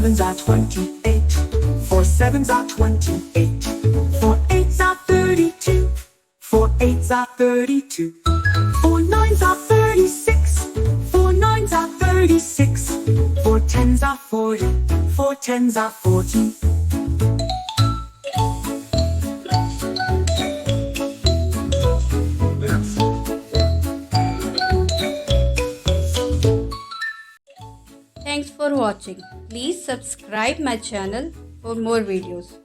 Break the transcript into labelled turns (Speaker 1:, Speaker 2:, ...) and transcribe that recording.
Speaker 1: sevens are 28. 4 sevens are 28. 4 eights are 32. 4 eights are 32. 4 nines are 36. 4 nines are 36. 4 tens are 40. 4 tens are 40.
Speaker 2: Thanks for watching. Please subscribe my channel for more videos.